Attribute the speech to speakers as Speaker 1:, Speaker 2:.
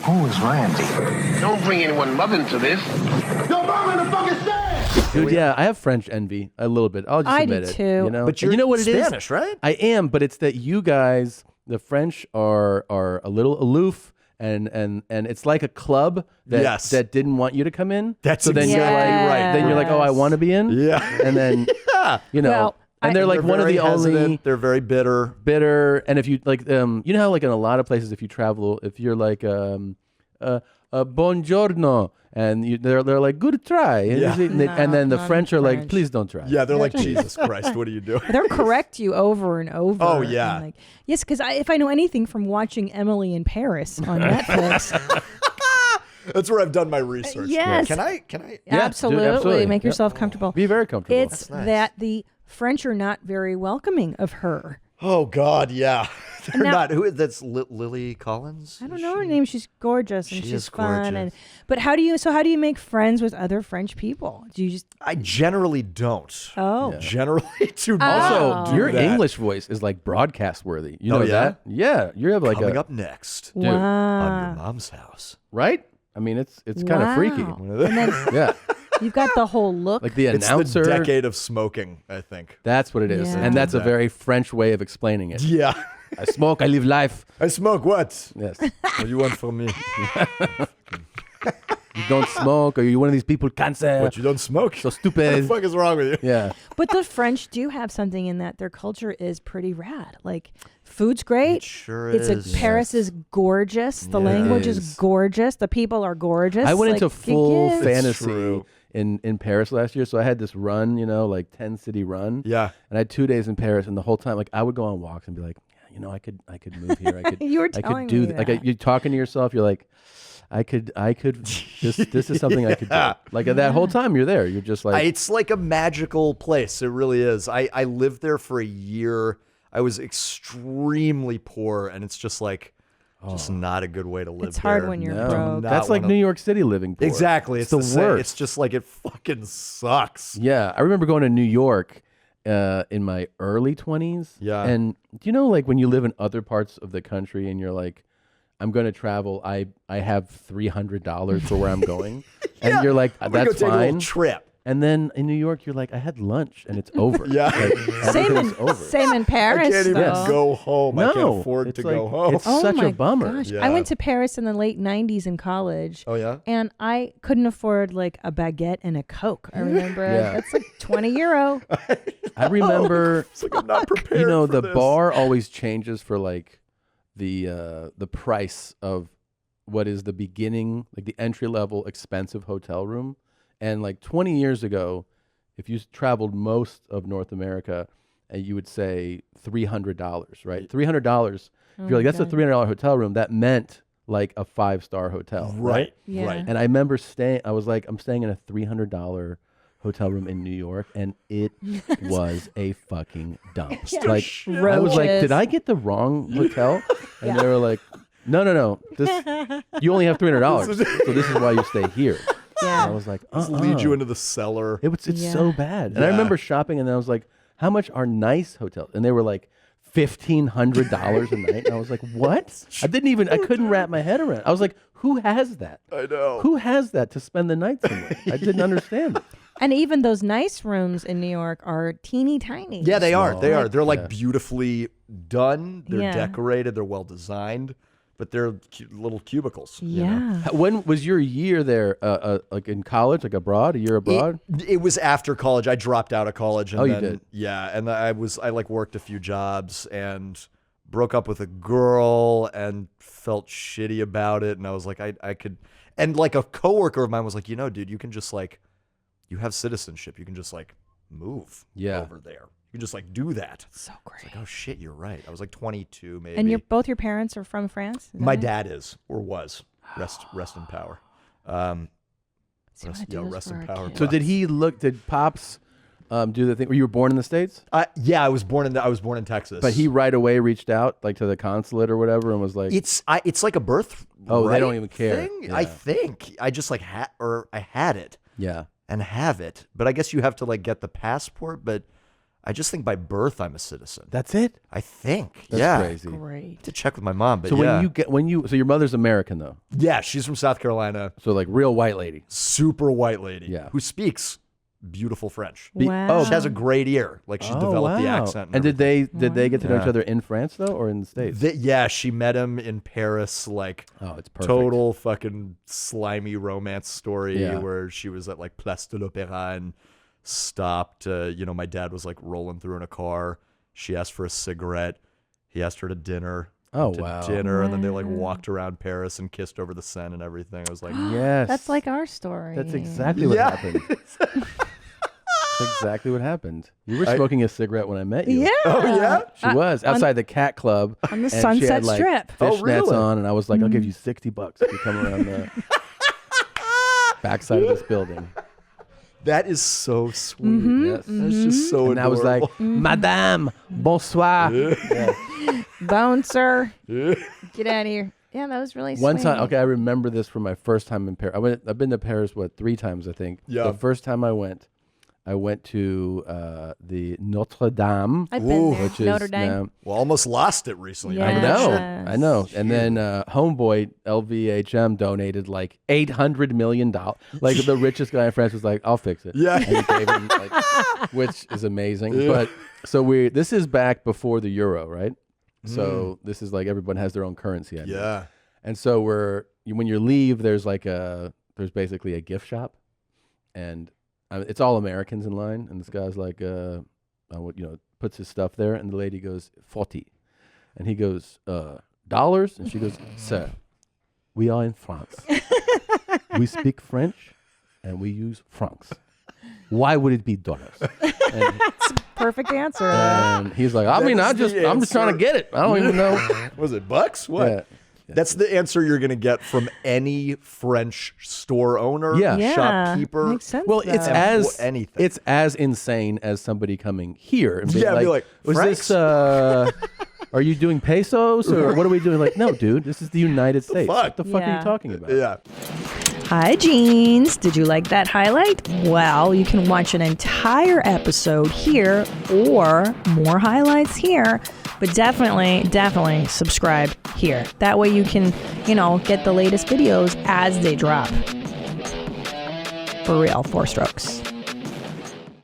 Speaker 1: Who is Randy?
Speaker 2: Don't bring anyone mother into this.
Speaker 1: Your mom in the fucking stand!
Speaker 3: Dude, yeah, I have French envy a little bit. I'll just admit
Speaker 4: do
Speaker 3: it.
Speaker 4: too.
Speaker 3: You know?
Speaker 5: But
Speaker 3: And you know what it is?
Speaker 5: Spanish, right?
Speaker 3: I am, but it's that you guys, the French, are a little aloof, and it's like a club that that didn't want you to come in.
Speaker 5: That's
Speaker 3: so then
Speaker 5: exactly
Speaker 3: you're like,
Speaker 5: right.
Speaker 3: Then you're like, oh, I want to be in.
Speaker 5: Yeah,
Speaker 3: and then you know.
Speaker 4: Well,
Speaker 3: and they're like one of the
Speaker 5: hesitant.
Speaker 3: only.
Speaker 5: They're very bitter.
Speaker 3: And if you like, you know how like in a lot of places, if you travel, if you're like, buongiorno, and they're like, good try, and then the French are like, please don't try.
Speaker 5: Yeah, they're like, Jesus Christ, what are you doing?
Speaker 4: They'll correct you over and over.
Speaker 5: Oh, yeah.
Speaker 4: And like, yes, because if I know anything from watching Emily in Paris on Netflix.
Speaker 5: That's where I've done my research.
Speaker 4: Yes.
Speaker 5: Can I?
Speaker 3: Yeah,
Speaker 4: absolutely.
Speaker 3: dude, absolutely.
Speaker 4: Make yourself comfortable.
Speaker 3: Be very comfortable.
Speaker 4: It's that the French are not very welcoming of her.
Speaker 5: Oh God, yeah. They're
Speaker 4: Now-
Speaker 5: not. Who? That's Lily Collins.
Speaker 4: I don't know her name. She's gorgeous and
Speaker 5: She
Speaker 4: she's
Speaker 5: is
Speaker 4: fun.
Speaker 5: gorgeous.
Speaker 4: But how do you make friends with other French people? Do you just?
Speaker 5: I generally don't.
Speaker 4: Oh.
Speaker 5: Generally do not.
Speaker 3: Also,
Speaker 5: do
Speaker 3: your
Speaker 5: that.
Speaker 3: English voice is like broadcast worthy. You know
Speaker 5: yeah?
Speaker 3: that? Yeah, you have like
Speaker 5: Coming up next,
Speaker 3: dude,
Speaker 5: on your mom's house.
Speaker 3: right? I mean, it's kind of freaky.
Speaker 4: And then
Speaker 3: Yeah,
Speaker 4: you've got the whole look.
Speaker 3: like the
Speaker 5: It's
Speaker 3: announcer.
Speaker 5: the decade of smoking, I think.
Speaker 3: That's what it is,
Speaker 4: Yeah.
Speaker 3: and that's a very French way of explaining it.
Speaker 5: Yeah.
Speaker 3: I smoke, I live life.
Speaker 5: I smoke what?
Speaker 3: Yes.
Speaker 5: What do you want from me?
Speaker 3: You don't smoke, or you're one of these people cancer.
Speaker 5: What, you don't smoke?
Speaker 3: So
Speaker 5: What
Speaker 3: stupid.
Speaker 5: the fuck is wrong with you?
Speaker 3: Yeah.
Speaker 4: But the French do have something in that their culture is pretty rad. Like food's great.
Speaker 5: It sure
Speaker 4: It's
Speaker 5: is.
Speaker 4: Paris is gorgeous. The
Speaker 5: Yeah.
Speaker 4: language
Speaker 3: It
Speaker 4: is
Speaker 3: is.
Speaker 4: gorgeous. The people are gorgeous.
Speaker 3: I went
Speaker 4: Like,
Speaker 3: into full
Speaker 4: yeah.
Speaker 3: fantasy
Speaker 5: true.
Speaker 3: in Paris last year. So I had this run, like 10 city run.
Speaker 5: Yeah.
Speaker 3: And I had 2 days in Paris, and the whole time, like I would go on walks and be like, yeah, I could move here. I could.
Speaker 4: You were
Speaker 3: I
Speaker 4: telling
Speaker 3: could do
Speaker 4: me
Speaker 3: th- like
Speaker 4: that.
Speaker 3: you're talking to yourself. You're like, I could. This is something I could do. Like that whole time you're there, you're just like,
Speaker 5: It's like a magical place. It really is. I lived there for a year. I was extremely poor, and it's just like, just not a good way to live.
Speaker 4: It's hard
Speaker 5: there.
Speaker 4: when you're
Speaker 3: no.
Speaker 4: broke.
Speaker 5: Not
Speaker 3: That's like
Speaker 5: one of-
Speaker 3: New York City living poor.
Speaker 5: Exactly.
Speaker 3: It's the
Speaker 5: same.
Speaker 3: worst.
Speaker 5: It's just like it fucking sucks.
Speaker 3: Yeah, I remember going to New York in my early 20s.
Speaker 5: Yeah.
Speaker 3: And do you know, like when you live in other parts of the country and you're like, I'm going to travel. I have $300 for where I'm going, and you're like,
Speaker 5: I'm gonna
Speaker 3: that's
Speaker 5: go take a little
Speaker 3: fine.
Speaker 5: trip.
Speaker 3: And then in New York, you're like, I had lunch and it's over.
Speaker 5: Yeah.
Speaker 3: Like,
Speaker 4: Same
Speaker 3: everything's
Speaker 4: in,
Speaker 3: over.
Speaker 4: same in Paris.
Speaker 5: I can't even
Speaker 4: though.
Speaker 5: go home. I can't
Speaker 3: No,
Speaker 5: afford
Speaker 3: it's
Speaker 5: to
Speaker 3: like-
Speaker 5: go home.
Speaker 3: it's
Speaker 4: Oh
Speaker 3: such
Speaker 4: my
Speaker 3: a bummer.
Speaker 4: gosh.
Speaker 5: Yeah.
Speaker 4: I went to Paris in the late 90s in college.
Speaker 5: Oh, yeah?
Speaker 4: And I couldn't afford like a baguette and a Coke. I remember
Speaker 3: Yeah.
Speaker 4: that's like 20 euro.
Speaker 3: I remember,
Speaker 5: It's like I'm not prepared. for
Speaker 3: the
Speaker 5: this.
Speaker 3: bar always changes for like the price of what is the beginning, like the entry level expensive hotel room. And like 20 years ago, if you traveled most of North America, you would say $300, right? $300. If you're like, that's a $300 hotel room, that meant like a 5-star hotel.
Speaker 5: Right.
Speaker 4: Yeah.
Speaker 5: Right.
Speaker 3: And I remember I was like, I'm staying in a $300 hotel room in New York, and it was a fucking dump. Like, I was like,
Speaker 4: Roaches.
Speaker 3: did I get the wrong hotel? And they were like, no. You only have $300, so this is why you stay here.
Speaker 4: Yeah.
Speaker 3: And I was like,
Speaker 5: Just lead you into the cellar.
Speaker 3: it's
Speaker 4: Yeah.
Speaker 3: so bad. And I
Speaker 5: Yeah.
Speaker 3: remember shopping, and then I was like, how much are nice hotels? And they were like $1,500 a night. And I was like, what? I couldn't wrap my head around it. I was like, who has that?
Speaker 5: I know.
Speaker 3: Who has that to spend the night somewhere? I didn't understand it.
Speaker 4: And even those nice rooms in New York are teeny tiny.
Speaker 5: Yeah, they are. They
Speaker 3: Small.
Speaker 5: are. They're like
Speaker 3: Yeah.
Speaker 5: beautifully done. They're
Speaker 4: Yeah.
Speaker 5: decorated. They're well designed, but they're little cubicles. you know?
Speaker 4: Yeah.
Speaker 3: When was your year there? Like in college, like abroad, a year abroad?
Speaker 5: It was after college. I dropped out of college. And
Speaker 3: Oh, you
Speaker 5: then,
Speaker 3: did?
Speaker 5: Yeah, and I like worked a few jobs and broke up with a girl and felt shitty about it. And I was like, I could. And like a coworker of mine was like, dude, you can just like, you have citizenship. You can just like move over there. You can just like do that.
Speaker 4: So great.
Speaker 5: Like, oh shit, you're right. I was like 22 maybe.
Speaker 4: And both your parents are from France? Is that
Speaker 5: My
Speaker 4: right?
Speaker 5: dad is or was. Rest in power.
Speaker 4: See, I wanna
Speaker 5: Rest,
Speaker 4: do this
Speaker 5: rest
Speaker 4: for
Speaker 5: in
Speaker 4: our
Speaker 5: power.
Speaker 4: kids.
Speaker 3: So did Pops do the thing? Were you born in the States?
Speaker 5: Yeah, I was born in Texas.
Speaker 3: But he right away reached out like to the consulate or whatever and was like,
Speaker 5: It's like a birth.
Speaker 3: Oh, they don't
Speaker 5: right
Speaker 3: even care.
Speaker 5: thing?
Speaker 3: Yeah.
Speaker 5: I think I just like I had it
Speaker 3: yeah.
Speaker 5: and have it, but I guess you have to like get the passport. But I just think by birth I'm a citizen.
Speaker 3: That's it.
Speaker 5: I think.
Speaker 3: That's crazy.
Speaker 4: Great.
Speaker 5: To check with my mom, but
Speaker 3: So
Speaker 5: yeah.
Speaker 3: so your mother's American though.
Speaker 5: Yeah, she's from South Carolina.
Speaker 3: So like real white lady.
Speaker 5: Super white lady.
Speaker 3: Yeah.
Speaker 5: Who speaks beautiful French.
Speaker 4: Wow.
Speaker 5: She has a great ear. Like she developed the accent.
Speaker 3: And did they get to know each
Speaker 5: Yeah.
Speaker 3: other in France though, or in the States?
Speaker 5: Yeah, she met him in Paris. Like,
Speaker 3: Oh, it's perfect.
Speaker 5: total fucking slimy romance story
Speaker 3: Yeah.
Speaker 5: where she was at like Place de l'Opéra and stopped. My dad was like rolling through in a car. She asked for a cigarette. He asked her to dinner.
Speaker 3: Oh,
Speaker 5: to
Speaker 3: wow.
Speaker 5: dinner, and then they like
Speaker 4: Wow.
Speaker 5: walked around Paris and kissed over the Seine and everything. I was like,
Speaker 3: Yes.
Speaker 4: That's like our story.
Speaker 3: That's exactly what
Speaker 5: Yeah.
Speaker 3: happened. That's exactly what happened. You were smoking a cigarette when I met you.
Speaker 4: Yeah.
Speaker 5: oh yeah.
Speaker 3: She was outside the Cat Club
Speaker 4: on the
Speaker 3: and she
Speaker 4: Sunset
Speaker 3: had, like,
Speaker 4: Strip.
Speaker 5: Oh,
Speaker 3: fishnets
Speaker 5: really?
Speaker 3: on, and I was like, I'll give you $60 if you come around the backside of this building.
Speaker 5: That is so sweet.
Speaker 4: Mm-hmm.
Speaker 3: Yes.
Speaker 5: That's just so
Speaker 3: And I was like,
Speaker 5: adorable.
Speaker 3: Madame, bonsoir. Yeah.
Speaker 4: Bouncer. Get out of here. Yeah, that was really
Speaker 3: One
Speaker 4: sweet.
Speaker 3: time, okay, I remember this from my first time in Paris. I've been to Paris, 3 times, I think.
Speaker 5: Yeah.
Speaker 3: The first time I went to the Notre Dame.
Speaker 4: I've been there.
Speaker 3: Which is
Speaker 4: Notre Dame.
Speaker 3: now-
Speaker 5: Well, almost lost it recently.
Speaker 4: Yeah.
Speaker 3: I
Speaker 4: Yes.
Speaker 3: know. And then Homeboy LVHM donated like $800 million. Like the richest guy in France was like, "I'll fix it."
Speaker 5: Yeah.
Speaker 3: and he gave him, which is amazing.
Speaker 5: Yeah.
Speaker 3: But so this is back before the euro, right? So this is like everyone has their own currency. I mean.
Speaker 5: Yeah.
Speaker 3: And so when you leave, there's basically a gift shop, and it's all Americans in line. And this guy's like, puts his stuff there, and the lady goes 40, and he goes dollars, and she goes, "Sir, we are in France. We speak French, and we use francs. Why would it be dollars?" And,
Speaker 4: Perfect answer.
Speaker 3: and he's like, I'm just trying to get it. I don't even know.
Speaker 5: Was it bucks? What?
Speaker 3: Yeah.
Speaker 5: That's the answer you're going to get from any French store owner,
Speaker 3: Yeah.
Speaker 5: shopkeeper.
Speaker 4: Makes sense.
Speaker 3: Well, it's
Speaker 4: though.
Speaker 5: anything.
Speaker 3: it's as insane as somebody coming here and being
Speaker 5: Yeah, be like,
Speaker 3: was
Speaker 5: "Francs?"
Speaker 3: this are you doing pesos or what are we doing? Like, no, dude, this is the United States.
Speaker 5: fuck?
Speaker 3: What the fuck are
Speaker 4: Yeah.
Speaker 3: you talking about?
Speaker 5: Yeah.
Speaker 4: Hi, Jeans. Did you like that highlight? Well, you can watch an entire episode here or more highlights here, but definitely subscribe here. That way you can, get the latest videos as they drop. For real, 4 strokes.